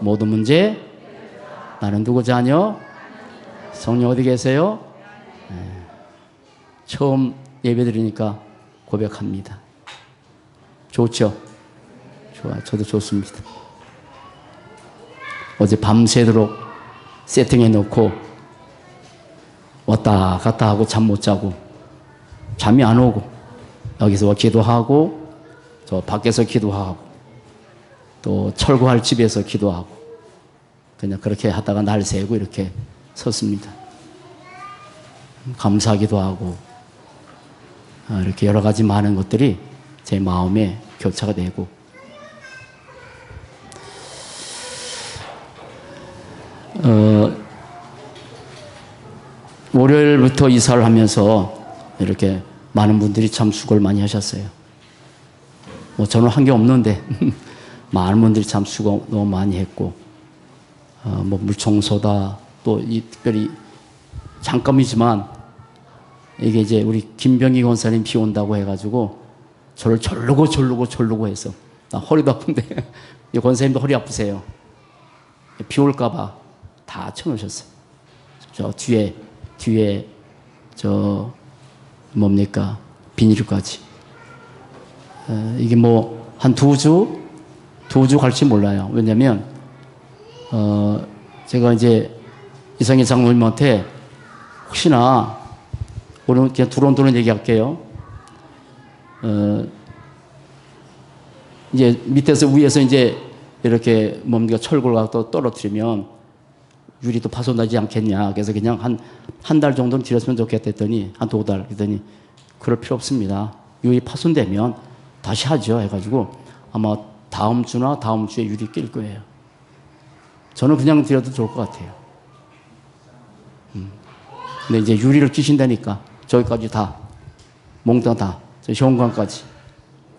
모든 문제 나는 누구 자녀? 성령 어디 계세요? 처음 예배 드리니까 고백합니다. 좋죠? 좋아요. 저도 좋습니다. 어제 밤새도록 세팅해 놓고 왔다 갔다 하고 잠 못 자고 잠이 안 오고 여기서 기도하고 저 밖에서 기도하고 또 철거할 집에서 기도하고 그냥 그렇게 하다가 날 새고 이렇게 섰습니다. 감사하기도 하고 이렇게 여러 가지 많은 것들이 제 마음에 교차가 되고 월요일부터 이사를 하면서 이렇게 많은 분들이 참 수고를 많이 하셨어요. 뭐 저는 한 게 없는데 많은 분들이 참 수고 너무 많이 했고 뭐 물청소다 또 이 특별히 잠깐이지만 이게 이제 우리 김병희 권사님 비 온다고 해가지고 저를 졸르고 해서 나 허리도 아픈데 이 권사님도 허리 아프세요. 비 올까봐 다 쳐놓으셨어요. 저 뒤에 저 뭡니까 비닐까지 이게 뭐 한 두 주 갈지 몰라요. 왜냐면 제가 이제 이상희 장로님한테 혹시나 오늘 그냥 두런두런 얘기할게요. 이제 밑에서 위에서 이제 이렇게 뭡니까 철골 갖다 떨어뜨리면 유리도 파손나지 않겠냐. 그래서 그냥 한 달 정도는 지났으면 좋겠다 했더니 한 2달 그랬더니 그럴 필요 없습니다. 유리 파손되면 다시 하죠 해가지고 아마 다음 주나 다음 주에 유리 낄 거예요. 저는 그냥 드려도 좋을 것 같아요. 근데 이제 유리를 끼신다니까 저기까지 다 몽땅 다 저 현관까지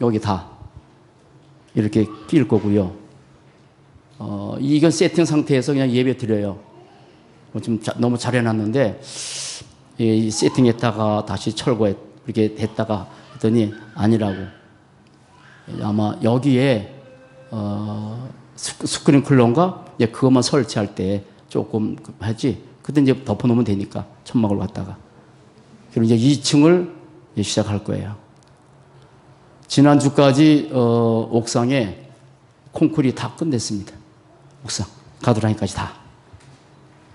여기 다 이렇게 낄 거고요. 이건 세팅 상태에서 그냥 예배 드려요. 좀 너무 잘 해놨는데 이 세팅했다가 다시 철거해 이렇게 됐다가 했더니 아니라고. 아마 여기에 스크린클러인가 그것만 설치할 때 조금 하지. 그때 이제 덮어놓으면 되니까 천막을 갖다가. 그럼 이제 2층을 시작할 거예요. 지난주까지 옥상에 콘크리트 다 끝냈습니다. 옥상 가드라인까지 다.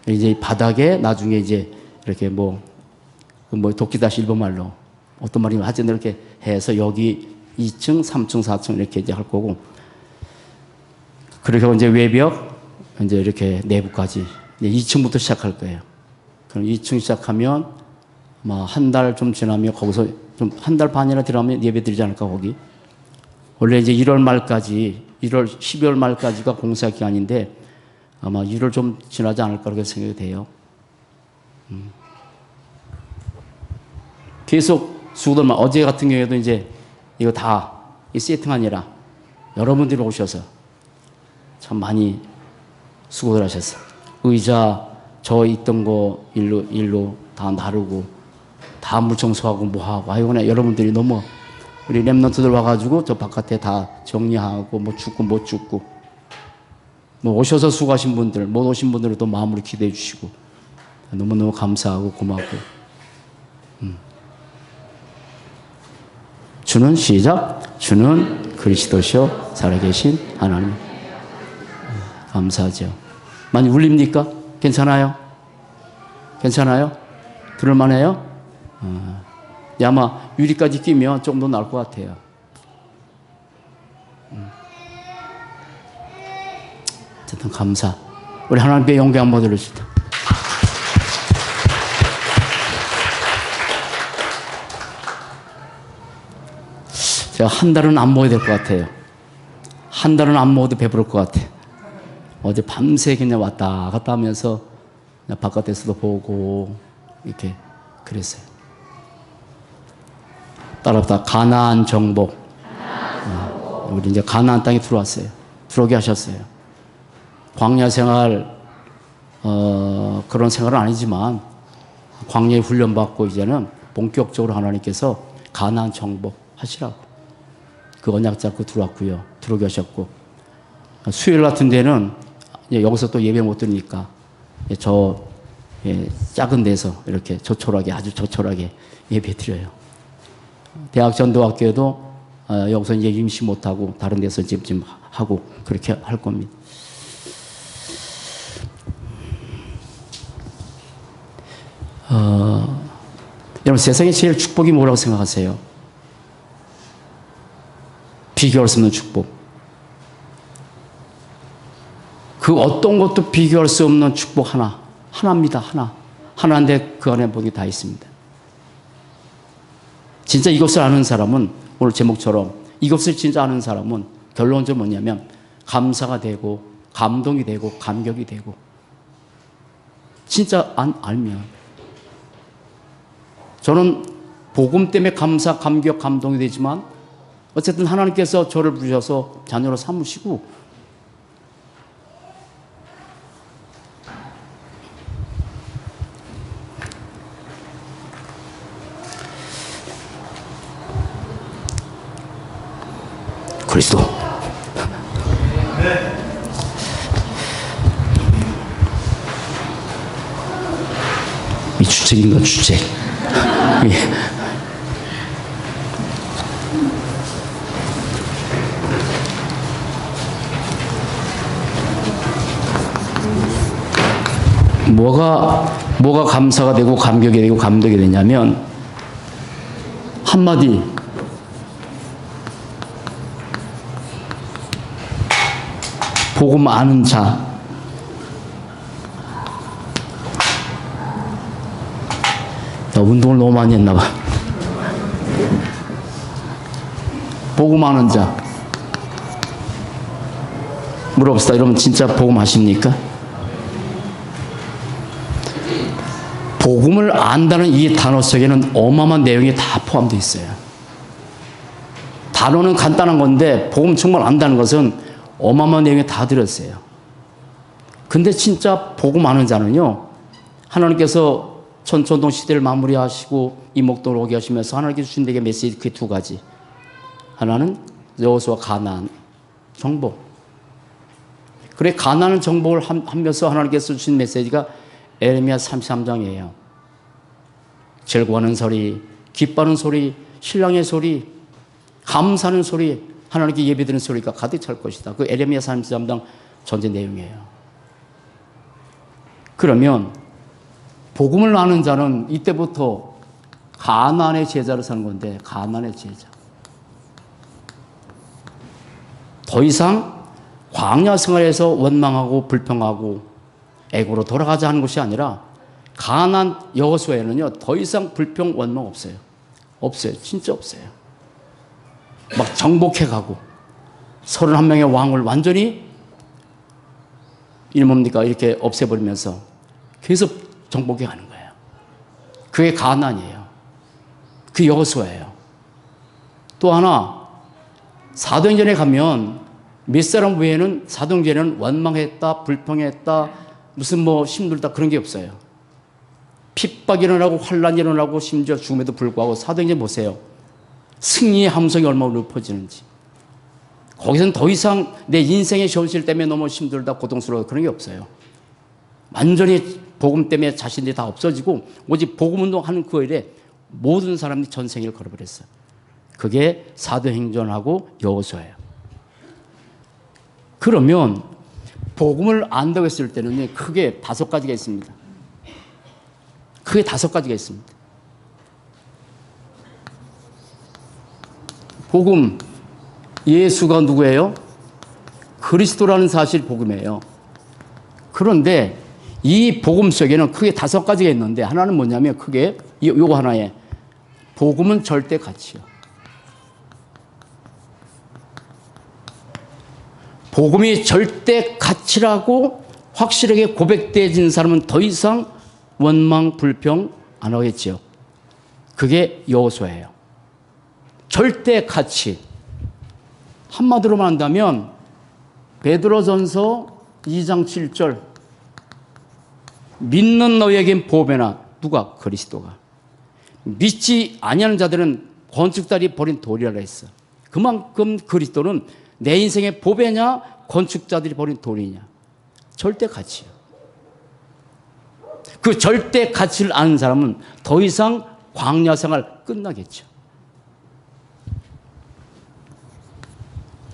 이제 바닥에 나중에 이제 이렇게 뭐 도끼다시 일본말로 어떤 말이면 하여튼 이렇게 해서 여기 2층, 3층, 4층 이렇게 이제 할 거고 그리고 이제 외벽 이제 이렇게 내부까지 이제 2층부터 시작할 거예요. 그럼 2층 시작하면 아마 한 달 좀 지나면 거기서 좀 한 달 반이나 들어가면 예배 드리지 않을까 거기. 원래 이제 1월 말까지 12월 말까지가 공사 기간인데 아마 1월 좀 지나지 않을까 그렇게 생각이 돼요. 계속 수고들만 어제 같은 경우에도 이제 이거 다 이 세팅 아니라 여러분들이 오셔서 참 많이 수고들 하셨어요. 의자 저 있던 거 일로 다 나르고 다 물청소하고 뭐하고 아이고 그냥 여러분들이 너무 우리 랩런트들 와가지고 저 바깥에 다 정리하고 뭐 죽고 못 죽고 뭐 오셔서 수고하신 분들 못 오신 분들은 또 마음으로 기대해 주시고 너무너무 감사하고 고맙고 주는 시작 주는 그리스도시요 살아계신 하나님 감사하죠. 많이 울립니까? 괜찮아요? 괜찮아요? 들을만해요? 아마 유리까지 끼면 조금 더 나을 것 같아요. 어쨌든 감사. 우리 하나님께 영광 한번 드립시다. 제가 한 달은 안 먹어야 될 것 같아요. 한 달은 안 먹어도 배부를 것 같아요. 어제 밤새 그냥 왔다 갔다 하면서 그냥 바깥에서도 보고 이렇게 그랬어요. 따라붙다 가나안 정복. 우리 이제 가나안 땅에 들어왔어요. 들어오게 하셨어요. 광야 생활 그런 생활은 아니지만 광야에 훈련받고 이제는 본격적으로 하나님께서 가나안 정복 하시라고 그 언약 잡고 들어왔고요. 들어오게 하셨고 수요일 같은 데는 이제 여기서 또 예배 못 드리니까 저 작은 데서 이렇게 조촐하게 아주 조촐하게 예배 드려요. 대학 전도학교에도 여기서 이제 임시 못 하고 다른 데서 지금 하고 그렇게 할 겁니다. 여러분 세상에 제일 축복이 뭐라고 생각하세요? 비교할 수 없는 축복. 그 어떤 것도 비교할 수 없는 축복 하나입니다. 하나인데 그 안에 모든 게 다 있습니다. 진짜 이것을 아는 사람은 오늘 제목처럼 이것을 진짜 아는 사람은 결론적으로 뭐냐면 감사가 되고 감동이 되고 감격이 되고 진짜 알면 저는 복음 때문에 감사, 감격, 감동이 되지만 어쨌든 하나님께서 저를 부르셔서 자녀로 삼으시고 그리스도 이 주책인가 주책 뭐가 감사가 되고 감격이 되고 감동이 되냐면 한마디 복음 아는 자. 나 운동을 너무 많이 했나 봐. 복음 아는 자. 물어봅시다. 여러분 진짜 복음 아십니까? 복음을 안다는 이 단어 속에는 어마어마한 내용이 다 포함되어 있어요. 단어는 간단한 건데 복음 정말 안다는 것은 어마어마한 내용이 다 들었어요. 근데 진짜 복음 아는 자는요, 하나님께서 천천동 시대를 마무리하시고 이목동을 오게 하시면서 하나님께서 주신 데게 메시지 그 두 가지. 하나는 여호수아 가나안 정복. 그래 가나안 정복을 하면서 하나님께서 주신 메시지가 에레미야 33장이에요. 즐거워하는 소리, 기뻐하는 소리, 신랑의 소리, 감사하는 소리, 하나님께 예배드리는 소리가 가득 찰 것이다. 그 에레미야 33장 전체 내용이에요. 그러면 복음을 아는 자는 이때부터 가나안의 제자로 사는 건데 가나안의 제자. 더 이상 광야 생활에서 원망하고 불평하고 애고로 돌아가자 하는 것이 아니라 가나안 여호수아에는요 더 이상 불평 원망 없어요. 없어요. 진짜 없어요. 막 정복해가고 31명의 왕을 완전히 뭡니까 이렇게 없애버리면서 계속 정복해가는 거예요. 그게 가나안이에요. 그 여호수아예요. 또 하나 사도행전에 가면 몇 사람 외에는 사도행전에는 원망했다, 불평했다, 무슨 힘들다 그런 게 없어요. 핍박이 일어나고 환란이 일어나고 심지어 죽음에도 불구하고 사도행전 보세요. 승리의 함성이 얼마나 높아지는지. 거기서는 더 이상 내 인생의 현실 때문에 너무 힘들다, 고통스러워 그런 게 없어요. 완전히 복음 때문에 자신들이 다 없어지고 오직 복음 운동하는 그 일에 모든 사람들이 전생을 걸어버렸어요. 그게 사도행전하고 여호수아예요. 그러면 복음을 안다고 했을 때는 크게 5가지가 있습니다. 크게 5가지가 있습니다. 복음, 예수가 누구예요? 그리스도라는 사실 복음이에요. 그런데 이 복음 속에는 크게 5가지가 있는데 하나는 뭐냐면 크게 요거 하나에 복음은 절대 가치요. 복음이 절대 가치라고 확실하게 고백되어진 사람은 더 이상 원망, 불평 안 하겠죠. 그게 여호수아예요. 절대 가치. 한마디로 말한다면 베드로전서 2장 7절 믿는 너희에겐 보배나 누가? 그리스도가. 믿지 아니하는 자들은 건축자들이 버린 돌이라 했어. 그만큼 그리스도는 내 인생의 보배냐 건축자들이 버린 돌이냐. 절대 가치요. 그 절대 가치를 아는 사람은 더 이상 광야 생활 끝나겠죠.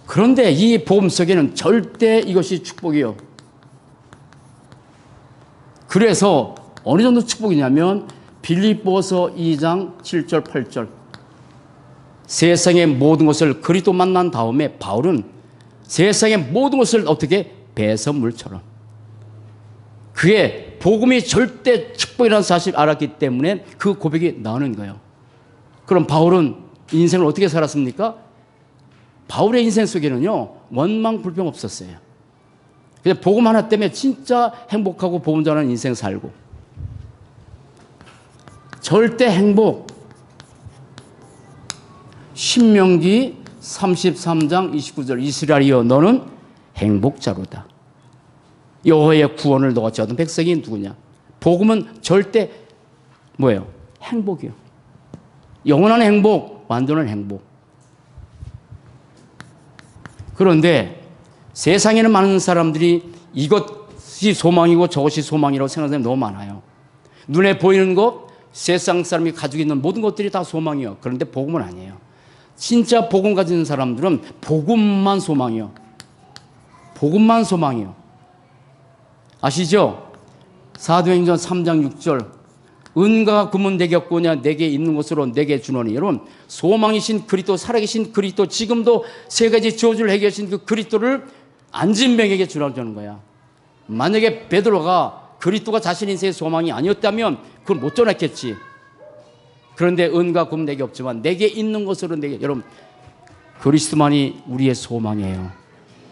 그런데 이 복음 속에는 절대 이것이 축복이요. 그래서 어느 정도 축복이냐면 빌립보서 2장 7절 8절 세상의 모든 것을 그리스도 만난 다음에 바울은 세상의 모든 것을 어떻게 배설물처럼 그의 복음이 절대 축복이라는 사실을 알았기 때문에 그 고백이 나오는 거예요. 그럼 바울은 인생을 어떻게 살았습니까? 바울의 인생 속에는요 원망 불평 없었어요. 그냥 복음 하나 때문에 진짜 행복하고 복음 전하는 인생 살고 절대 행복. 신명기 33장 29절 이스라엘이여 너는 행복자로다. 여호와의 구원을 너같이 얻은 백성이 누구냐? 복음은 절대 뭐예요? 행복이요. 영원한 행복, 완전한 행복. 그런데 세상에는 많은 사람들이 이것이 소망이고 저것이 소망이라고 생각하는 사람이 너무 많아요. 눈에 보이는 것, 세상 사람이 가지고 있는 모든 것들이 다 소망이요. 그런데 복음은 아니에요. 진짜 복음 가진 사람들은 복음만 소망이요. 복음만 소망이요. 아시죠? 사도행전 3장 6절 은과 금은 내게 없고냐 내게 있는 것으로 내게 주노니. 여러분 소망이신 그리스도 살아계신 그리스도 지금도 세 가지 저주를 해결하신 그 그리스도를 안진병에게 주라는 거야. 만약에 베드로가 그리스도가 자신 인생의 소망이 아니었다면 그걸 못 전했겠지. 그런데 은과 금 내게 없지만 내게 있는 것으로 내게. 여러분 그리스도만이 우리의 소망이에요.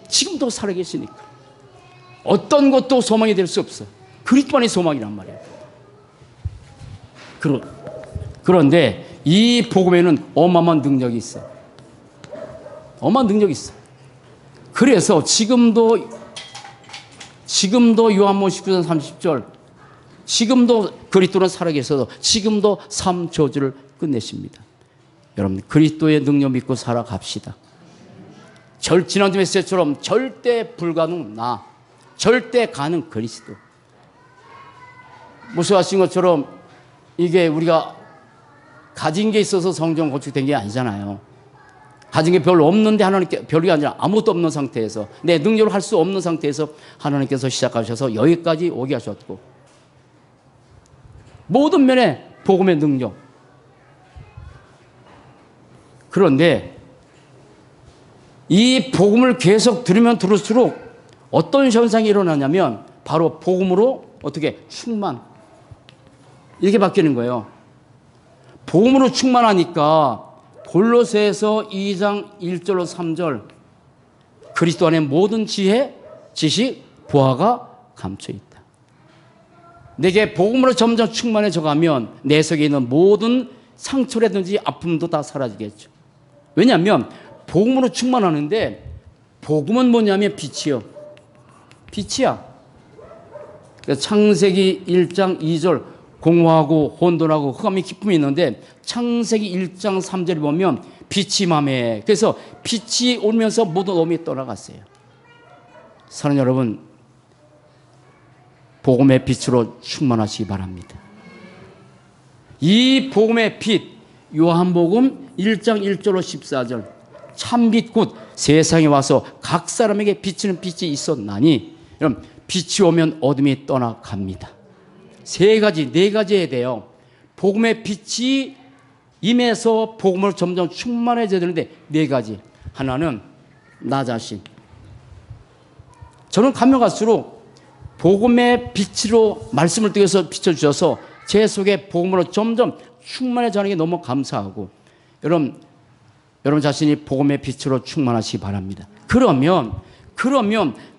지금도 살아계시니까 어떤 것도 소망이 될 수 없어. 그리스도만이 소망이란 말이에요. 그런데 이 복음에는 어마어마한 능력이 있어요. 어마어마한 능력이 있어요. 그래서 지금도 요한복음 19장 30절 지금도 그리스도는 살아계셔서 지금도 삶 저주를 끝내십니다. 여러분 그리스도의 능력 믿고 살아갑시다. 지난주 메시지처럼 절대 불가능 나 절대 가능 그리스도. 무수하신 것처럼 이게 우리가 가진 게 있어서 성경 건축된 게 아니잖아요. 가진 게 별로 없는데 하나님께 별이 아니라 아무것도 없는 상태에서 내 능력을 할 수 없는 상태에서 하나님께서 시작하셔서 여기까지 오게 하셨고 모든 면에 복음의 능력. 그런데 이 복음을 계속 들으면 들을수록 어떤 현상이 일어나냐면 바로 복음으로 어떻게 충만 이렇게 바뀌는 거예요. 복음으로 충만하니까 골로새서 2장 1절로 3절 그리스도 안에 모든 지혜, 지식, 보화가 감춰 있다. 내게 복음으로 점점 충만해져 가면 내 속에 있는 모든 상처라든지 아픔도 다 사라지겠죠. 왜냐하면 복음으로 충만하는데 복음은 뭐냐면 빛이요. 빛이야. 창세기 1장 2절 공허하고 혼돈하고 흑암이 기쁨이 있는데 창세기 1장 3절에 보면 빛이 맘에 그래서 빛이 오면서 모든 어둠이 떠나갔어요. 사랑하는 여러분 복음의 빛으로 충만하시기 바랍니다. 이 복음의 빛 요한복음 1장 1절로 14절 참빛 곧 세상에 와서 각 사람에게 비치는 빛이 있었나니 여러분 빛이 오면 어둠이 떠나갑니다. 네 가지에 대해요. 복음의 빛이 임해서 복음을 점점 충만해져야 되는데 네 가지. 하나는 나 자신. 저는 가면 갈수록 복음의 빛으로 말씀을 통해서 비춰주셔서 제 속에 복음으로 점점 충만해지는 게 너무 감사하고 여러분 자신이 복음의 빛으로 충만하시기 바랍니다. 그러면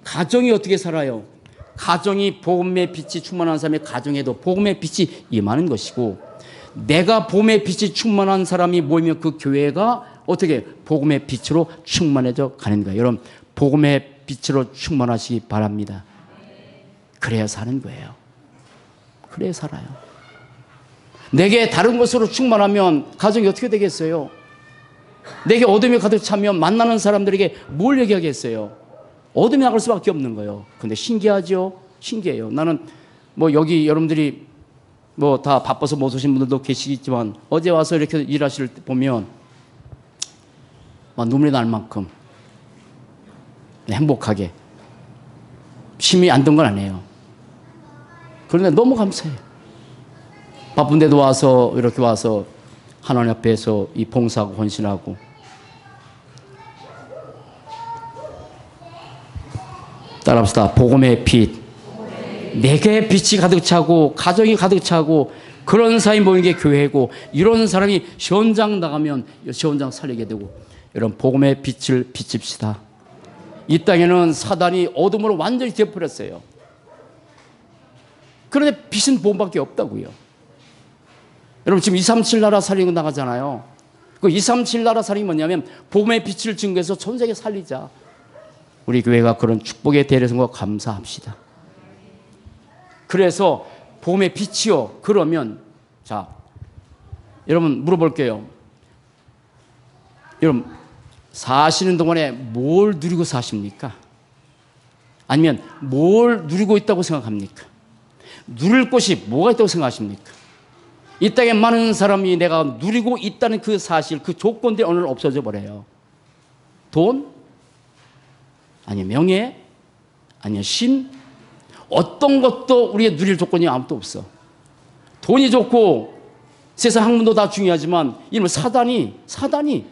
가정이 어떻게 살아요? 가정이 복음의 빛이 충만한 사람의 가정에도 복음의 빛이 임하는 것이고 내가 복음의 빛이 충만한 사람이 모이면 그 교회가 어떻게 복음의 빛으로 충만해져 가는 거예요. 여러분 복음의 빛으로 충만하시기 바랍니다. 그래야 사는 거예요. 그래야 살아요. 내게 다른 것으로 충만하면 가정이 어떻게 되겠어요? 내게 어둠이 가득 차면 만나는 사람들에게 뭘 얘기하겠어요? 어둠이 나갈 수밖에 없는 거예요. 근데 신기하죠? 신기해요. 나는 뭐 여기 여러분들이 뭐 다 바빠서 못 오신 분들도 계시겠지만 어제 와서 이렇게 일하실 때 보면 막 눈물이 날 만큼 행복하게 힘이 안 든 건 아니에요. 그런데 너무 감사해요. 바쁜데도 와서 이렇게 와서 하나님 앞에서 이 봉사하고 헌신하고 따라합시다. 복음의 빛. 내게 빛이 가득 차고 가정이 가득 차고 그런 사람이 모이는 게 교회고 이런 사람이 현장 나가면 현장 살리게 되고 여러분 복음의 빛을 비칩시다. 이 땅에는 사단이 어둠으로 완전히 되어버렸어요. 그런데 빛은 복음밖에 없다고요. 여러분 지금 237 나라 살리고 나가잖아요. 그 237 나라 살리기 뭐냐면 복음의 빛을 증거해서 전 세계 살리자. 우리 교회가 그런 축복의 대리성과 감사합시다. 그래서 복음의 빛이요. 그러면 자 여러분 물어볼게요. 여러분 사시는 동안에 뭘 누리고 사십니까? 아니면 뭘 누리고 있다고 생각합니까? 누릴 것이 뭐가 있다고 생각하십니까? 이 땅에 많은 사람이 내가 누리고 있다는 그 사실, 그 조건들이 오늘 없어져 버려요. 돈? 아니면 명예? 아니면 신? 어떤 것도 우리의 누릴 조건이 아무것도 없어. 돈이 좋고 세상 학문도 다 중요하지만 이놈의 사단이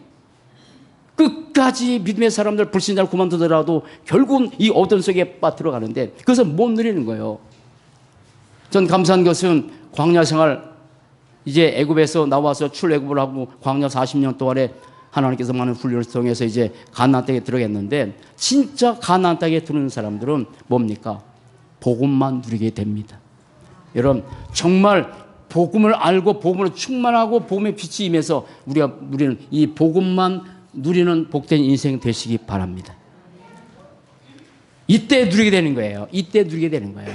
끝까지 믿음의 사람들 불신자를 그만두더라도 결국은 이 어둠 속에 빠뜨려가는데 그것을 못 누리는 거예요. 전 감사한 것은 광야 생활 이제 애굽에서 나와서 출애굽을 하고 광야 40년 동안에 하나님께서 많은 훈련을 통해서 이제 가나안 땅에 들어갔는데 진짜 가나안 땅에 들어오는 사람들은 뭡니까? 복음만 누리게 됩니다. 여러분 정말 복음을 알고 복음으로 충만하고 복음의 빛이 임해서 우리가 누리는 이 복음만 누리는 복된 인생 되시기 바랍니다. 이때 누리게 되는 거예요. 이때 누리게 되는 거예요.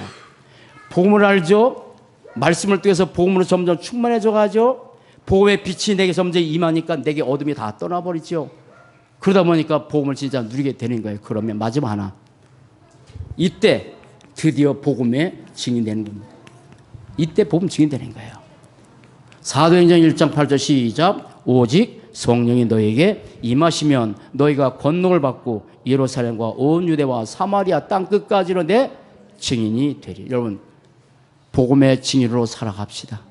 복음을 알죠. 말씀을 통해서 복음으로 점점 충만해져 가죠. 복음의 빛이 내게 점점 임하니까 내게 어둠이 다 떠나버리죠. 그러다 보니까 복음을 진짜 누리게 되는 거예요. 그러면 마지막 하나. 이때 드디어 복음의 증인되는 겁니다. 이때 복음 증인되는 거예요. 사도행전 1장 8절 시작. 오직 성령이 너에게 임하시면 너희가 권능을 받고 예루살렘과 온 유대와 사마리아 땅끝까지로 내 증인이 되리. 여러분 복음의 증인으로 살아갑시다.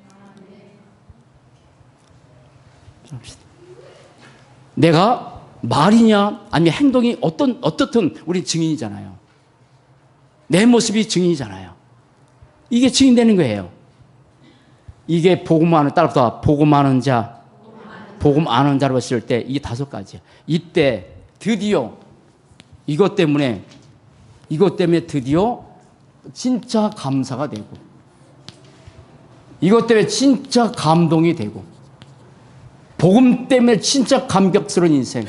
내가 말이냐 아니면 행동이 어떻든 우리 증인이잖아요. 내 모습이 증인이잖아요. 이게 증인되는 거예요. 이게 따라서 복음 아는 자, 복음 아는 자로 했을 때 이게 5가지야. 이때 드디어 이것 때문에 드디어 진짜 감사가 되고 이것 때문에 진짜 감동이 되고 복음 때문에 진짜 감격스러운 인생.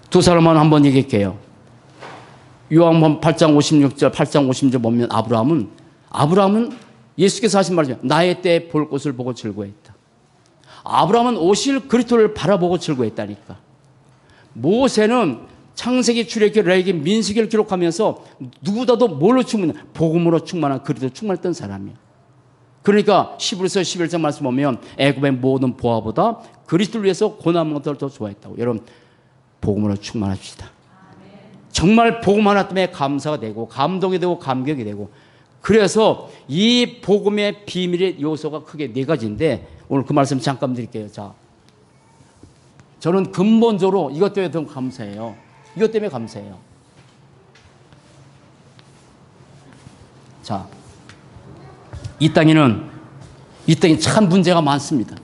두 사람만 한번 얘기할게요. 요한복음 8장 56절, 8장 50절 보면 아브라함은 예수께서 하신 말이죠. 나의 때에 볼 것을 보고 즐거워했다. 아브라함은 오실 그리스도를 바라보고 즐거워했다니까. 모세는 창세기, 출애굽기, 레위기, 민수기를 기록하면서 누구보다도 뭘로 충만해? 복음으로 충만한 그리스도 충만했던 사람이에요. 그러니까 히브리서 11장 말씀 보면 애굽의 모든 보화보다 그리스도를 위해서 고난한 것들을 더 좋아했다고. 여러분 복음으로 충만합시다. 정말 복음 하나 때문에 감사가 되고 감동이 되고 감격이 되고 그래서 이 복음의 비밀의 요소가 크게 4가지인데 오늘 그 말씀 잠깐 드릴게요. 자, 저는 근본적으로 이것 때문에 더 감사해요. 이것 때문에 감사해요. 자, 이 땅에 참 문제가 많습니다.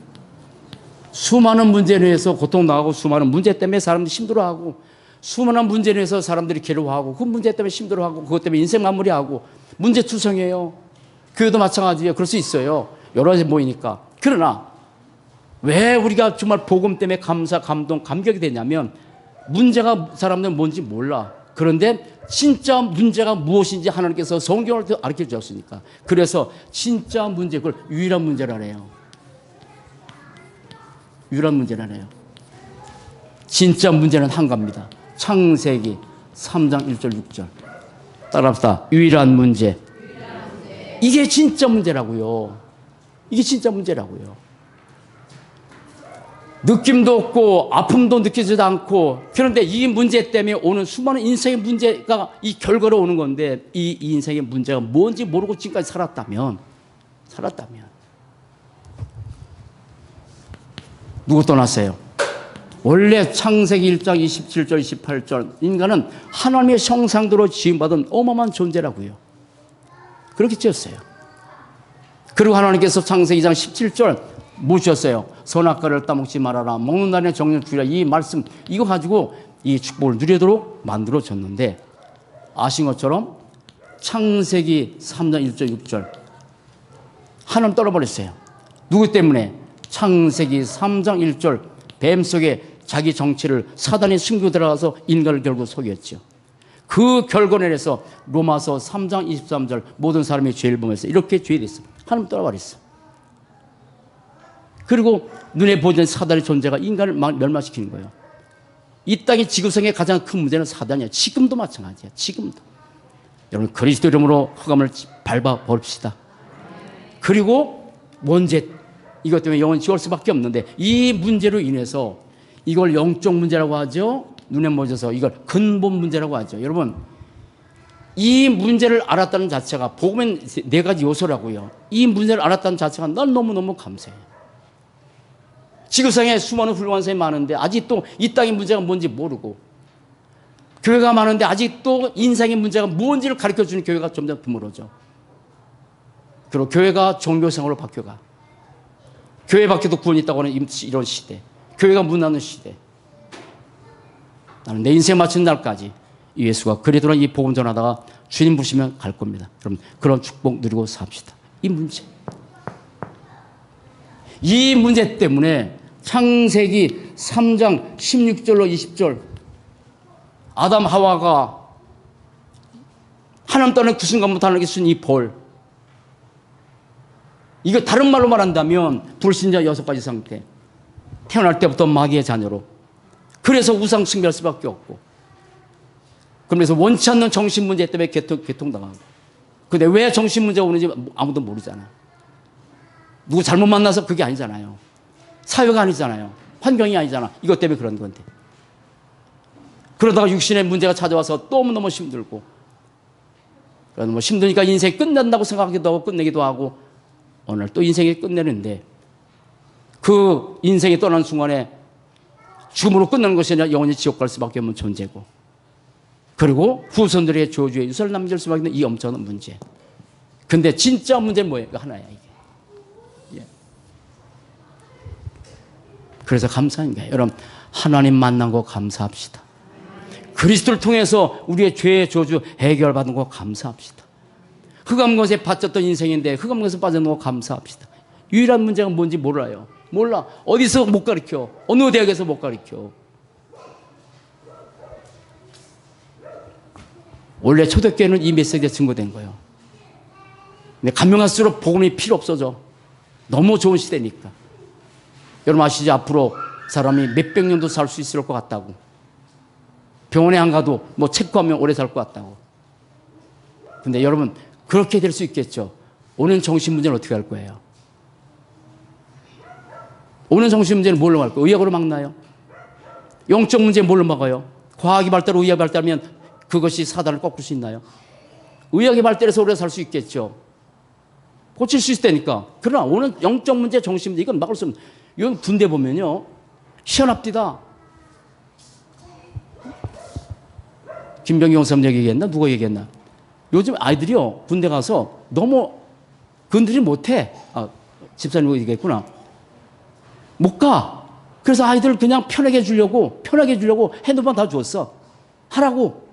수많은 문제에 의해서 고통당하고 수많은 문제 때문에 사람들이 힘들어하고 수많은 문제에 의해서 사람들이 괴로워하고 그 문제 때문에 힘들어하고 그것 때문에 인생 마무리하고 문제투성이에요. 교회도 마찬가지예요. 그럴 수 있어요. 여러 가지 모이니까. 그러나 왜 우리가 정말 복음 때문에 감사, 감동, 감격이 되냐면 문제가 사람들은 뭔지 몰라. 그런데 진짜 문제가 무엇인지 하나님께서 성경을 가르쳐 주셨으니까. 그래서 진짜 문제, 그걸 유일한 문제라네요. 유일한 문제라네요. 진짜 문제는 한 가지입니다. 창세기 3장 1절 6절. 따라합시다. 유일한 문제. 이게 진짜 문제라고요. 이게 진짜 문제라고요. 느낌도 없고 아픔도 느끼지도 않고, 그런데 이 문제 때문에 오는 수많은 인생의 문제가 이 결과로 오는 건데, 이 인생의 문제가 뭔지 모르고 지금까지 살았다면 누구 떠났어요? 원래 창세기 1장 27절 28절 인간은 하나님의 형상대로 지음받은 어마어마한 존재라고요. 그렇게 지었어요. 그리고 하나님께서 창세기 2장 17절 묻으셨어요. 선악과를 따먹지 말아라. 먹는 날에 정령 주리라. 이 말씀 이거 가지고 이 축복을 누리도록 만들어졌는데, 아신 것처럼 창세기 3장 1절 6절 하나님 떠나버렸어요. 누구 때문에? 창세기 3장 1절 뱀 속에 자기 정체를 사단이 숨기고 들어가서 인간을 결국 속였죠. 그 결과에서 로마서 3장 23절 모든 사람이 죄를 범해서 이렇게 죄됐어. 하나님 떠나버렸어. 그리고 눈에 보이는 사단의 존재가 인간을 멸망시키는 거예요. 이 땅의 지구상의 가장 큰 문제는 사단이에요. 지금도 마찬가지야. 지금도. 여러분 그리스도 이름으로 흑암을 밟아 버립시다. 그리고 원죄, 이것 때문에 영혼이 지울 수밖에 없는데, 이 문제로 인해서 이걸 영적 문제라고 하죠. 눈에 보여서 이걸 근본 문제라고 하죠. 여러분 이 문제를 알았다는 자체가, 복음의 네 가지 요소라고요. 이 문제를 알았다는 자체가 난 너무너무 감사해요. 지구상에 수많은 훌륭한 사람이 많은데 아직도 이 땅의 문제가 뭔지 모르고, 교회가 많은데 아직도 인생의 문제가 뭔지를 가르쳐주는 교회가 점점 드물어져. 그리고 교회가 종교생활로 바뀌어가. 교회 밖에도 구원이 있다고 하는 이런 시대, 교회가 문 닫는 시대. 나는 내 인생 마치는 날까지 예수가 그리도록 이 복음 전하다가 주님 부르시면 갈 겁니다. 그럼 그런 축복 누리고 삽시다. 이 문제 때문에 창세기 3장 16절로 20절 아담 하와가 하나님 떠난 그 순간부터 하나님께 주신 이 벌, 이거 다른 말로 말한다면 불신자 6가지 상태, 태어날 때부터 마귀의 자녀로, 그래서 우상 숭배할 수밖에 없고, 그러면서 원치 않는 정신 문제 때문에 개통당하고. 근데 왜 정신 문제가 오는지 아무도 모르잖아. 누구 잘못 만나서 그게 아니잖아요. 사회가 아니잖아요. 환경이 아니잖아. 이것 때문에 그런 건데. 그러다가 육신의 문제가 찾아와서 너무너무 힘들고, 너무 힘드니까 인생이 끝난다고 생각하기도 하고 끝내기도 하고, 오늘 또 인생이 끝내는데, 그 인생이 떠나는 순간에 죽음으로 끝나는 것이 아니라 영원히 지옥 갈 수밖에 없는 존재고, 그리고 후손들의 저주의 유산을 남길 수밖에 없는 이 엄청난 문제. 근데 진짜 문제는 뭐예요? 하나야, 이게. 예. 그래서 감사한 거예요. 여러분, 하나님 만난 거 감사합시다. 그리스도를 통해서 우리의 죄의 저주 해결받은 거 감사합시다. 흑암것에 빠졌던 인생인데 흑암것에 빠져는 거 감사합시다. 유일한 문제가 뭔지 몰라요. 몰라. 어디서 못 가르쳐. 어느 대학에서 못 가르쳐. 원래 초대교회는 이 메시지가 증거된 거예요. 근데 감명할수록 복음이 필요 없어져. 너무 좋은 시대니까. 여러분 아시죠? 앞으로 사람이 몇백 년도 살 수 있을 것 같다고. 병원에 안 가도 뭐 체크하면 오래 살 것 같다고. 근데 여러분 그렇게 될 수 있겠죠. 오는 정신 문제는 어떻게 할 거예요? 오는 정신 문제는 뭘로 갈 거예요? 의학으로 막나요? 영적 문제 뭘로 막아요? 과학이 발달하고 의학이 발달하면 그것이 사단을 꺾을 수 있나요? 의학이 발달해서 오래 살 수 있겠죠. 고칠 수 있다니까. 그러나 오는 영적 문제, 정신 문제 이건 막을 수 없는. 이건 군대 보면요 희한합디다. 김병기 용사님 얘기했나? 누가 얘기했나? 요즘 아이들이요 군대 가서 너무 건드리지 못해. 집사님 얘기했구나. 못 가. 그래서 아이들 그냥 편하게 해주려고 핸드폰 다 줬어. 하라고.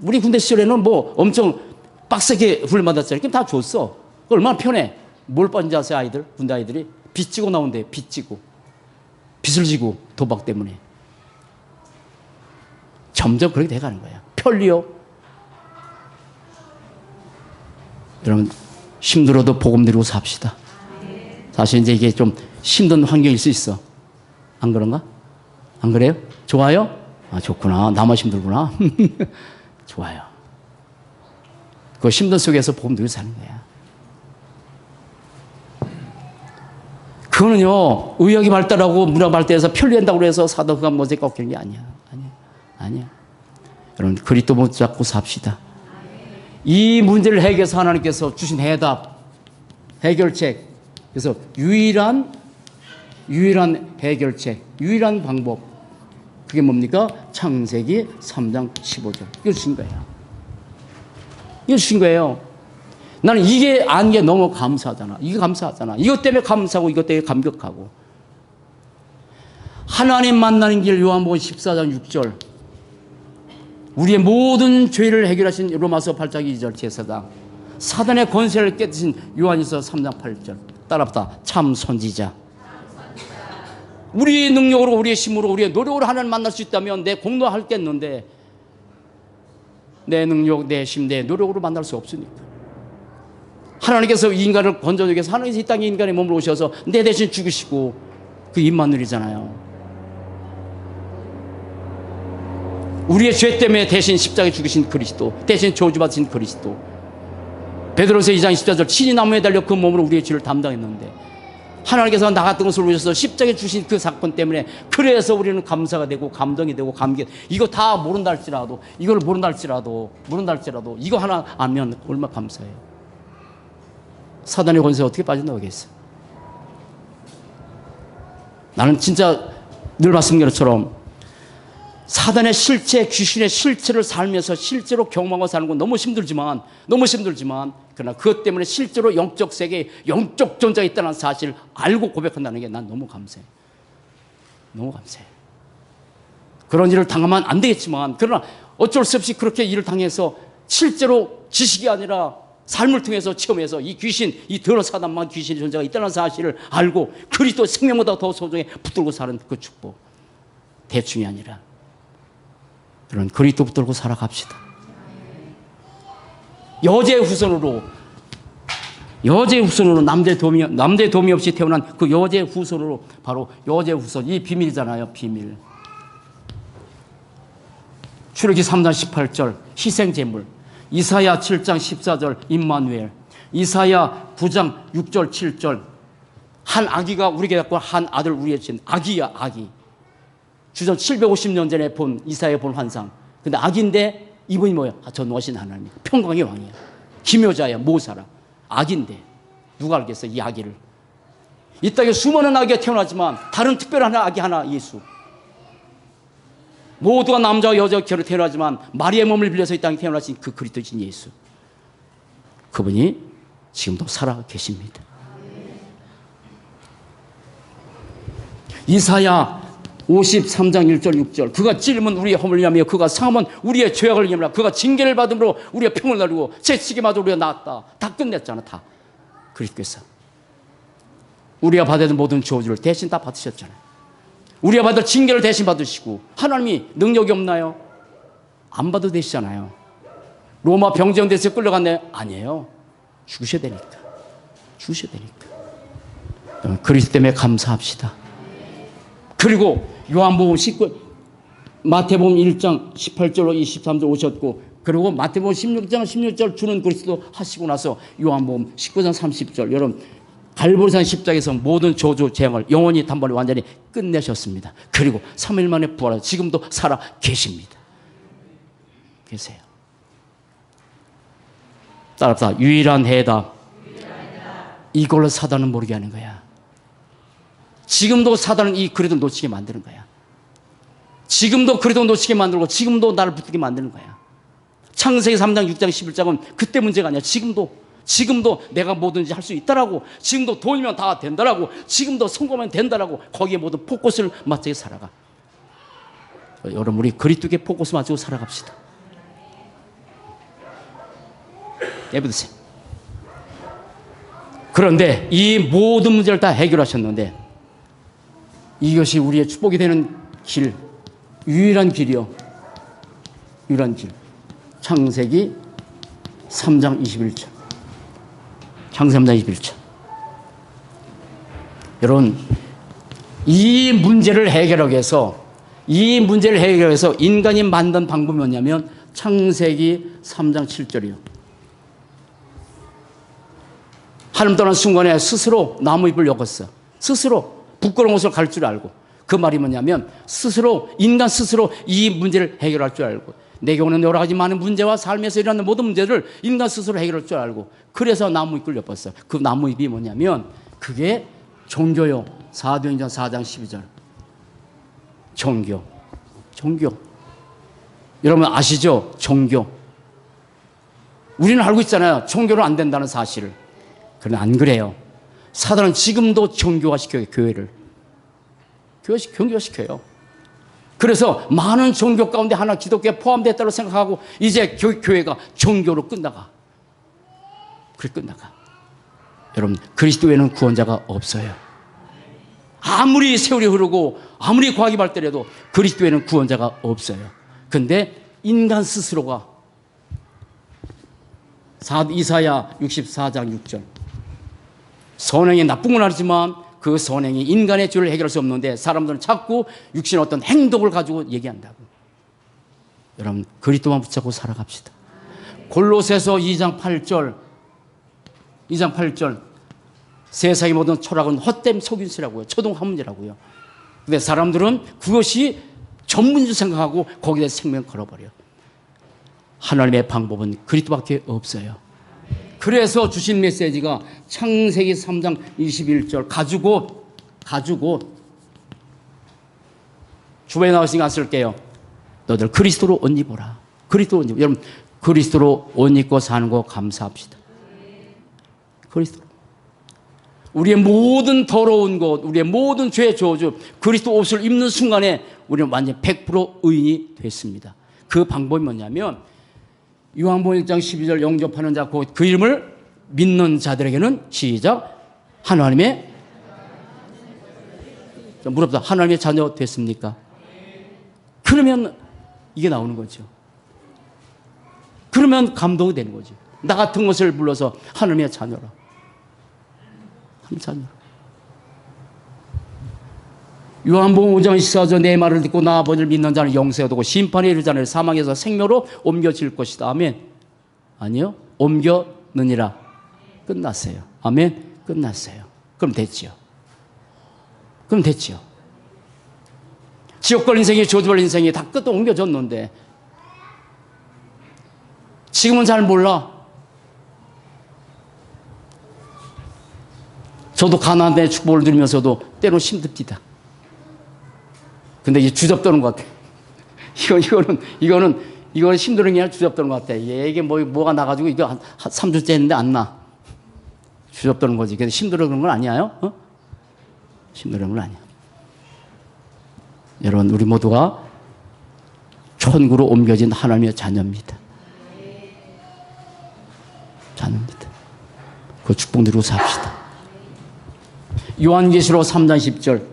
우리 군대 시절에는 뭐 엄청 빡세게 훈련받았잖아요. 그럼 다 줬어. 얼마나 편해. 뭘 빠진지 아세요, 아이들? 군대 아이들이? 빚 지고 나온대, 빚 지고. 빚을 지고, 도박 때문에. 점점 그렇게 돼가는 거야. 편리요. 여러분, 힘들어도 복음 드리고 삽시다. 사실 이제 이게 좀 힘든 환경일 수 있어. 안 그런가? 안 그래요? 좋아요? 아, 좋구나. 나만 힘들구나. 좋아요. 그 힘든 속에서 복음 누려 사는 거야. 그거는요, 의학이 발달하고 문화 발달해서 편리한다고 해서 사도가 못에 꺾이는 게 아니야. 아니야. 여러분, 그리스도 붙잡고 삽시다. 이 문제를 해결해서 하나님께서 주신 해결책. 그래서 유일한 해결책, 유일한 방법. 그게 뭡니까? 창세기 3장 15절. 이거 주신 거예요. 이거 주신 거예요. 나는 이게 아는 게 너무 감사하잖아. 이게 감사하잖아. 이것 때문에 감사하고 이것 때문에 감격하고. 하나님 만나는 길 요한복음 14장 6절. 우리의 모든 죄를 해결하신 로마서 8장 2절 제사장. 사단의 권세를 깨뜨신 요한일서 3장 8절. 따라합시다. 참 선지자. 우리의 능력으로 우리의 힘으로 우리의 노력으로 하나님 만날 수 있다면 내 공로할겠는데 내 능력, 내 힘, 내 노력으로 만날 수 없으니까. 하나님께서 이 인간을 건져주기 위해서 하나님께서 이 땅에 인간의 몸을 오셔서 내 대신 죽으시고 그 임마누엘이잖아요. 우리의 죄 때문에 대신 십자가에 죽으신 그리스도, 대신 저주받으신 그리스도. 베드로서 2장 14절 친히 나무에 달려 그 몸으로 우리의 죄를 담당했는데 하나님께서 나 같은 것을 위해서 십자가에 주신 그 사건 때문에 그래서 우리는 감사가 되고 감동이 되고 감격. 이거 다 모른다 할지라도 이걸 모른다 할지라도 이거 하나 알면 얼마나 감사해요. 사단의 권세에 어떻게 빠져나오겠어. 나는 진짜 늘 말씀드린 것처럼 사단의 실체, 귀신의 실체를 살면서 실제로 경험하고 사는 건 너무 힘들지만 그러나 그것 때문에 실제로 영적 세계에 영적 존재가 있다는 사실을 알고 고백한다는 게 난 너무 감사해. 너무 감사해. 그런 일을 당하면 안 되겠지만 그러나 어쩔 수 없이 그렇게 일을 당해서 실제로 지식이 아니라 삶을 통해서 체험해서 이 귀신, 이 더러운 사단만 귀신의 존재가 있다는 사실을 알고 그리스도 생명보다 더 소중히 붙들고 사는 그 축복. 대충이 아니라 그런 그리스도 붙들고 살아갑시다. 여자의 후손으로 남자의 도움이 없이 태어난 그 여자의 후손으로 바로 여자의 후손. 이 비밀이잖아요. 비밀. 출애굽기 3장 18절 희생제물. 이사야 7장 14절 임마누엘. 이사야 9장 6절 7절 한 아기가 우리에게 갖고 한 아들 우리에게 주신 아기야 아기. 주전 750년 전에 본 이사야 본 환상. 근데 아기인데 이분이 뭐야? 전능하신 하나님. 평강의 왕이야. 기묘자야. 모사라. 아기인데 누가 알겠어 이 아기를. 이 땅에 수많은 아기가 태어나지만 다른 특별한 아기 하나 예수. 모두가 남자와 여자가 결혼 태어나지만 마리아의 몸을 빌려서 이 땅에 태어나신 그 그리스도이신 예수. 그분이 지금도 살아 계십니다. 이사야 53장 1절 6절 그가 찔림은 우리의 허물을 위하며 그가 상함은 우리의 죄악을 위하며 그가 징계를 받음으로 우리가 평을 나누고 채찍에 맞아 우리가 나았다. 다 끝냈잖아. 다 그리스도께서 우리가 받아야 될 모든 저주를 대신 다 받으셨잖아요. 우리가 받을 징계를 대신 받으시고 하나님이 능력이 없나요? 안 받아도 되시잖아요. 로마 병정대에서 끌려갔나요? 아니에요. 죽으셔야 되니까. 그리스도 때문에 감사합시다. 그리고 요한복음 마태복음 1장 18절로 23절 오셨고 그리고 마태복음 16장 16절 주는 그리스도 하시고 나서 요한복음 19장 30절 여러분 갈보리산 십자가에서 모든 저주 재앙을 영원히 단번에 완전히 끝내셨습니다. 그리고 3일 만에 부활하셔서 지금도 살아 계십니다. 계세요. 따라합시다. 유일한 해답. 이걸로 사단은 모르게 하는 거야. 지금도 사단은 이 그리스도를 놓치게 만드는 거야. 지금도 그리스도를 놓치게 만들고 지금도 나를 붙들게 만드는 거야. 창세기 3장 6장 11장은 그때 문제가 아니야. 지금도 내가 뭐든지 할 수 있다라고, 지금도 돈이면 다 된다라고, 지금도 성공하면 된다라고 거기에 모든 포커스를 맞추게 살아가. 여러분 우리 그리스도께 포커스 맞추고 살아갑시다. 예배드세요. 그런데 이 모든 문제를 다 해결하셨는데 이것이 우리의 축복이 되는 길, 유일한 길이요. 유일한 길. 창세기 3장 21절. 창세기 3장 21절. 여러분, 이 문제를 해결하기 위해서 이 문제를 해결해서 인간이 만든 방법이 뭐냐면 창세기 3장 7절이요. 하나님 떠난 순간에 스스로 나무잎을 엮었어. 스스로 부끄러운 것을 갈 줄 알고. 그 말이 뭐냐면 스스로, 인간 스스로 이 문제를 해결할 줄 알고, 내게 오는 여러 가지 많은 문제와 삶에서 일어나는 모든 문제를 인간 스스로 해결할 줄 알고, 그래서 나무잎을 엮었어. 그 나무잎이 뭐냐면 그게 종교요. 사도행전 4장 12절. 종교. 여러분 아시죠? 종교. 우리는 알고 있잖아요. 종교는 안 된다는 사실을. 그러나 안 그래요. 사단은 지금도 종교화시켜요. 교회를. 종교화시켜요. 그래서 많은 종교 가운데 하나 기독교에 포함됐다고 생각하고 이제 교회가 종교로 끝나가. 그래 끝나가. 여러분 그리스도에는 구원자가 없어요. 아무리 세월이 흐르고 아무리 과학이 발달해도 그리스도에는 구원자가 없어요. 근데 인간 스스로가 이사야 64장 6절 선행이 나쁜 건 아니지만 그 선행이 인간의 죄를 해결할 수 없는데 사람들은 자꾸 육신의 어떤 행동을 가지고 얘기한다고. 여러분 그리스도만 붙잡고 살아갑시다. 골로새서 2장 8절 세상의 모든 철학은 헛됨 속임수라고요. 초동학문이라고요. 근데 사람들은 그것이 전문인 줄 생각하고 거기에 생명 걸어버려. 하나님의 방법은 그리스도밖에 없어요. 그래서 주신 메시지가 창세기 3장 21절 가지고 주변에 나오시니까 안 쓸게요. 너들 그리스도로 옷 입어라. 그리스도로 옷 입어. 여러분 그리스도로 옷 입고 사는 거 감사합시다. 그리스도. 우리의 모든 더러운 것, 우리의 모든 죄의 저주, 그리스도 옷을 입는 순간에 우리는 완전 100% 의인이 됐습니다. 그 방법이 뭐냐면 요한복음 1장 12절 영접하는 자, 그 이름을 믿는 자들에게는 시작 하나님의 물어보다 하나님의 자녀 됐습니까? 그러면 이게 나오는 거죠. 그러면 감동이 되는 거죠. 나 같은 것을 불러서 하나님의 자녀라. 자녀. 요한복음 5장 14절 내 말을 듣고 나 아버지를 믿는 자는 영생에 얻고 심판에 이르지 않을 사망에서 생명으로 옮겨질 것이다. 아멘. 아니요. 옮겨느니라. 끝났어요. 아멘. 끝났어요. 그럼 됐지요. 지옥 걸 인생이 저주 걸 인생이 다 끝도 옮겨졌는데 지금은 잘 몰라. 저도 가나안의 축복을 누리면서도 때로 힘듭니다. 근데 이게 주접도는 것 같아. 이거는 힘드는 게 아니라 주접도는 것 같아. 이게 뭐가 나가지고 이거 한 3주째 했는데 안 나. 주접도는 거지. 그래서 힘들어 그런 건 아니에요. 힘들어 그런 건 아니야. 여러분, 우리 모두가 천국으로 옮겨진 하나님의 자녀입니다. 자녀입니다. 그 축복 누리고 삽시다. 요한계시록 3장 10절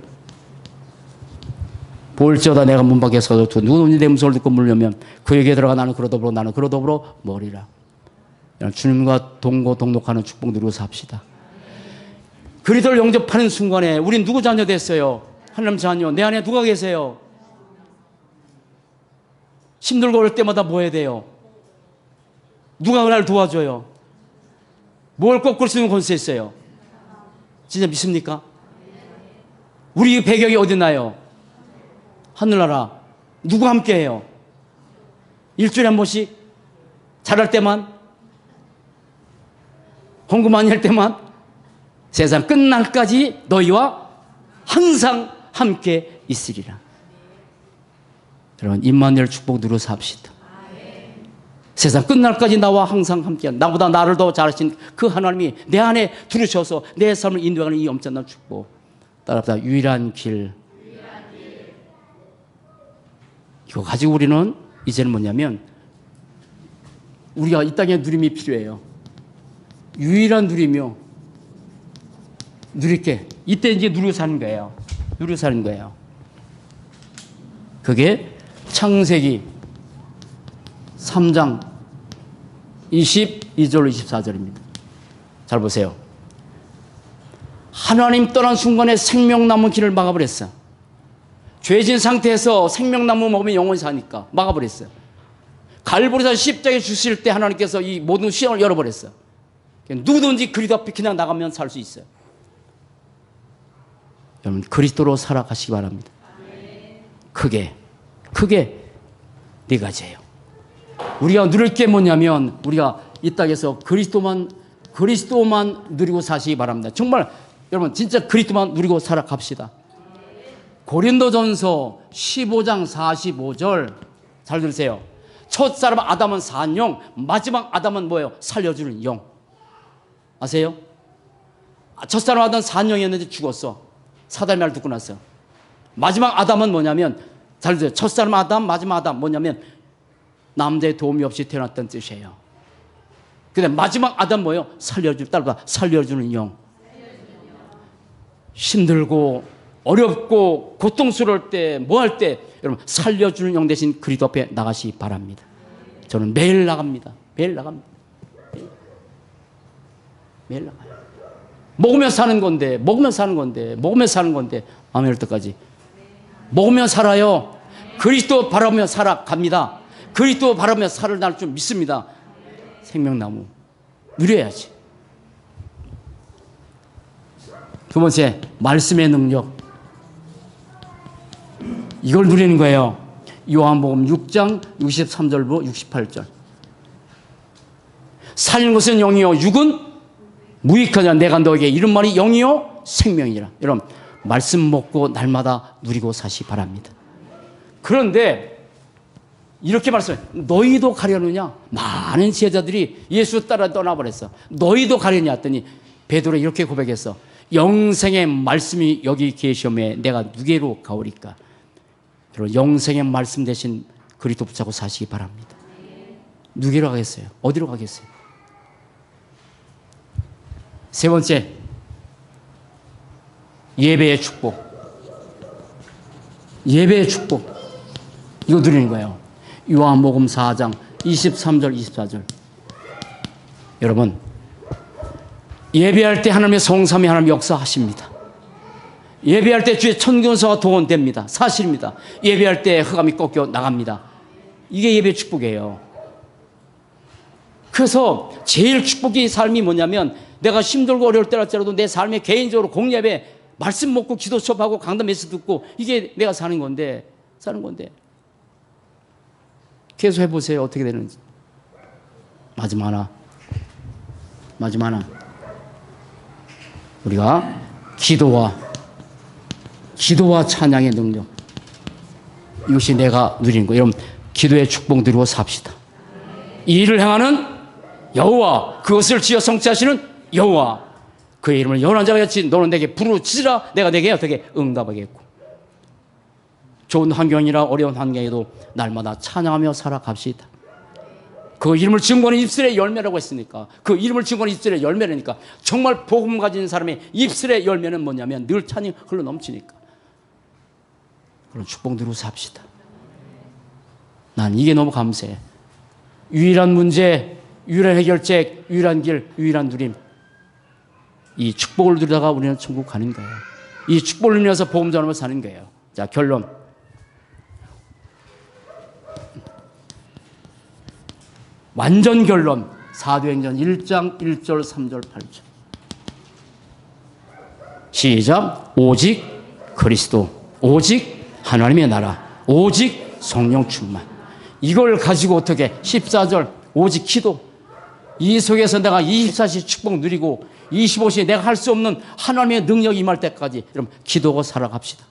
볼지어다 내가 문 밖에 서서 누구든지 내 음성을 듣고 물려면 그에게 들어가 나는 그로 더불어 머리라. 주님과 동독하는 축복 누리고 삽시다. 그리스도를 영접하는 순간에 우린 누구 자녀 됐어요? 하나님 자녀. 내 안에 누가 계세요? 힘들고 어릴 때마다 뭐 해야 돼요? 누가 나를 도와줘요? 뭘 꺾을 수 있는 권세 있어요? 진짜 믿습니까? 우리 배경이 어디나요? 하늘나라. 누구 함께 해요? 일주일에 한 번씩? 잘할 때만? 헌금 많이 할 때만? 세상 끝날까지 너희와 항상 함께 있으리라. 여러분, 임마누엘 축복 누려 삽시다. 세상 끝날까지 나와 항상 함께, 나보다 나를 더 잘하신 그 하나님이 내 안에 들으셔서 내 삶을 인도하는 이 엄청난 축복. 따라합시다. 유일한 길. 이거 가지고 우리는 이제는 뭐냐면 우리가 이 땅에 누림이 필요해요. 유일한 누리며 누릴게. 이때 이제 누리고 사는 거예요. 누리고 사는 거예요. 그게 창세기 3장 22절 24절입니다. 잘 보세요. 하나님 떠난 순간에 생명 남은 길을 막아버렸어. 죄진 상태에서 생명나무 먹으면 영원히 사니까 막아버렸어요. 갈보리산 십자가에 주실 때 하나님께서 이 모든 시험을 열어버렸어요. 누구든지 그리스도 앞에 그냥 나가면 살 수 있어요. 여러분 그리스도로 살아가시기 바랍니다. 크게 네 가지예요. 우리가 누릴 게 뭐냐면 우리가 이 땅에서 그리스도만 누리고 사시기 바랍니다. 정말 여러분 진짜 그리스도만 누리고 살아갑시다. 고린도전서 15장 45절 잘 들으세요. 첫 사람 아담은 산 영, 마지막 아담은 뭐예요? 살려주는 영. 아세요? 첫 사람 아담은 산 영이었는데 죽었어. 사단의 말을 듣고 났어요. 마지막 아담은 뭐냐면 잘 들으세요. 첫 사람 아담, 마지막 아담 뭐냐면 남자의 도움이 없이 태어났다는 뜻이에요. 근데 마지막 아담 뭐예요? 살려주는 영. 힘들고 어렵고 고통스러울 때 뭐 할 때 여러분 살려주는 영 대신 그리스도 앞에 나가시기 바랍니다. 저는 매일 나갑니다. 매일 나가요. 먹으면 사는 건데 아멘 할 때까지 먹으면 살아요. 그리스도 바라보며 살아갑니다. 그리스도 바라보며 살아날 줄 믿습니다. 생명나무 누려야지. 두 번째, 말씀의 능력. 이걸 누리는 거예요. 요한복음 6장 63절부터 68절. 살린 것은 영이요 육은 무익하냐. 내가 너에게 이런 말이 영이요 생명이라. 여러분 말씀 먹고 날마다 누리고 사시 바랍니다. 그런데 이렇게 말씀해요. 너희도 가려느냐? 많은 제자들이 예수 따라 떠나버렸어. 너희도 가려냐 했더니 베드로 이렇게 고백했어. 영생의 말씀이 여기 계시오매 내가 누게로 가오리까. 여러분 영생의 말씀 대신 그리스도 붙잡고 사시기 바랍니다. 누게로 가겠어요? 어디로 가겠어요? 세 번째, 예배의 축복. 예배의 축복. 이거 누리는 거예요. 요한복음 4장 23절 24절. 여러분 예배할 때 하나님의 성삼위 하나님 역사하십니다. 예배할 때 주의 천군서가 동원됩니다. 사실입니다. 예배할 때 흑암이 꺾여 나갑니다. 이게 예배의 축복이에요. 그래서 제일 축복의 삶이 뭐냐면 내가 힘들고 어려울 때랄지라도 내 삶에 개인적으로 공예배 말씀 먹고 기도 수업하고 강단 메시지 듣고 이게 내가 사는 건데 계속 해보세요. 어떻게 되는지. 마지막 하나. 우리가 기도와 찬양의 능력. 이것이 내가 누리는 거예요. 여러분 기도의 축복 누리고 삽시다. 이 일을 행하는 여호와, 그것을 지어 성취하시는 여호와, 그의 이름을 영원한 자가 같이 너는 내게 부르짖으라. 내가 내게 어떻게 응답하겠고. 좋은 환경이라 어려운 환경에도 날마다 찬양하며 살아갑시다. 그 이름을 증거하는 입술의 열매라고 했으니까, 그 이름을 증거하는 입술의 열매라니까. 정말 복음 가진 사람의 입술의 열매는 뭐냐면 늘 찬양이 흘러넘치니까. 그런 축복 누리고 삽시다. 난 이게 너무 감사해. 유일한 문제, 유일한 해결책, 유일한 길, 유일한 누림. 이 축복을 누리다가 우리는 천국 가는 거예요. 이 축복을 누리면서 복음 전하며 사는 거예요. 자, 결론. 완전 결론. 사도행전 1장 1절 3절 8절. 시작. 오직 그리스도, 오직 하나님의 나라, 오직 성령 충만. 이걸 가지고 어떻게 14절 오직 기도. 이 속에서 내가 24시 축복 누리고 25시 내가 할 수 없는 하나님의 능력이 임할 때까지 여러분 기도하고 살아갑시다.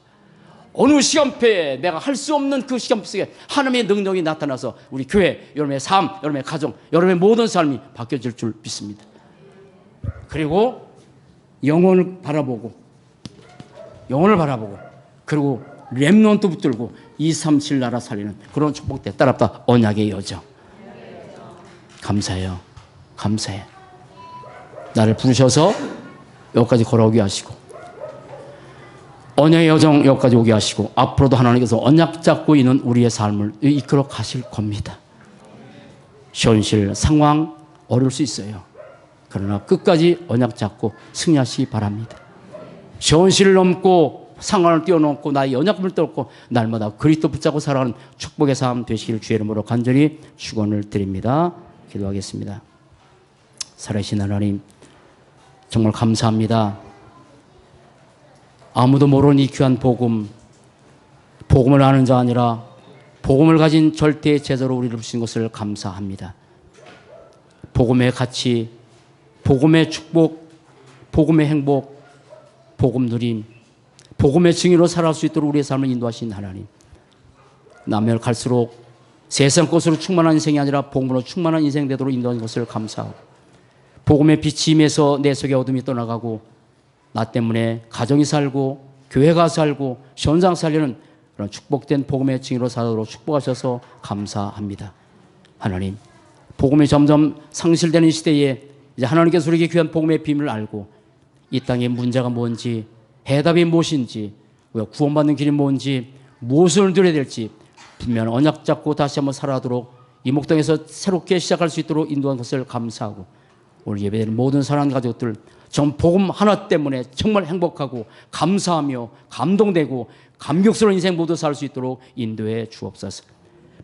어느 시간표에 내가 할 수 없는 그 시간표 속에 하나님의 능력이 나타나서 우리 교회, 여러분의 삶, 여러분의 가정, 여러분의 모든 삶이 바뀌어질 줄 믿습니다. 그리고 영혼을 바라보고 그리고 렘넌트 붙들고 237 나라 살리는 그런 축복대 따랍다. 언약의 여정. 감사해요. 감사해. 나를 부르셔서 여기까지 걸어오게 하시고 언약의 여정 여기까지 오게 하시고 앞으로도 하나님께서 언약 잡고 있는 우리의 삶을 이끌어 가실 겁니다. 현실 상황 어려울 수 있어요. 그러나 끝까지 언약 잡고 승리하시기 바랍니다. 현실을 넘고 상관을 뛰어넘고 나의 연약함을 뛰어넘고 날마다 그리스도 붙잡고 살아가는 축복의 삶 되시기를 주의 이름으로 간절히 축원을 드립니다. 기도하겠습니다. 살아계신 하나님, 정말 감사합니다. 아무도 모르는 이 귀한 복음을 아는 자 아니라 복음을 가진 절대의 제자로 우리를 부르신 것을 감사합니다. 복음의 가치, 복음의 축복, 복음의 행복, 복음 누림, 복음의 증인으로 살아갈 수 있도록 우리의 삶을 인도하신 하나님, 남을 갈수록 세상 것으로 충만한 인생이 아니라 복음으로 충만한 인생 되도록 인도하는 것을 감사하고, 복음의 빛이 임해서 내 속의 어둠이 떠나가고 나 때문에 가정이 살고 교회가 살고 현장 살리는 그런 축복된 복음의 증인으로 살도록 축복하셔서 감사합니다. 하나님, 복음이 점점 상실되는 시대에 이제 하나님께서 우리에게 귀한 복음의 비밀을 알고 이 땅의 문제가 뭔지, 해답이 무엇인지, 구원받는 길이 뭔지, 무엇을 누려야 될지 분명 언약 잡고 다시 한번 살아가도록 이 목동에서 새롭게 시작할 수 있도록 인도한 것을 감사하고, 오늘 예배드리는 모든 사랑하는 가족들 전 복음 하나 때문에 정말 행복하고 감사하며 감동되고 감격스러운 인생 모두 살 수 있도록 인도해 주옵소서.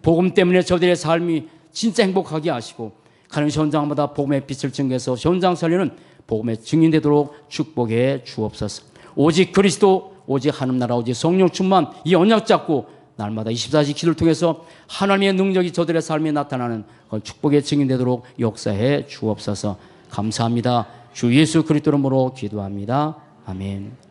복음 때문에 저들의 삶이 진짜 행복하게 하시고 가는 현장마다 복음의 빛을 증거해서 현장 살리는 복음의 증인되도록 축복해 주옵소서. 오직 그리스도, 오직 하나님 나라, 오직 성령 충만 이 언약 잡고 날마다 24시 기도를 통해서 하나님의 능력이 저들의 삶에 나타나는 축복의 증인되도록 역사해 주옵소서. 감사합니다. 주 예수 그리스도 이름으로 기도합니다. 아멘.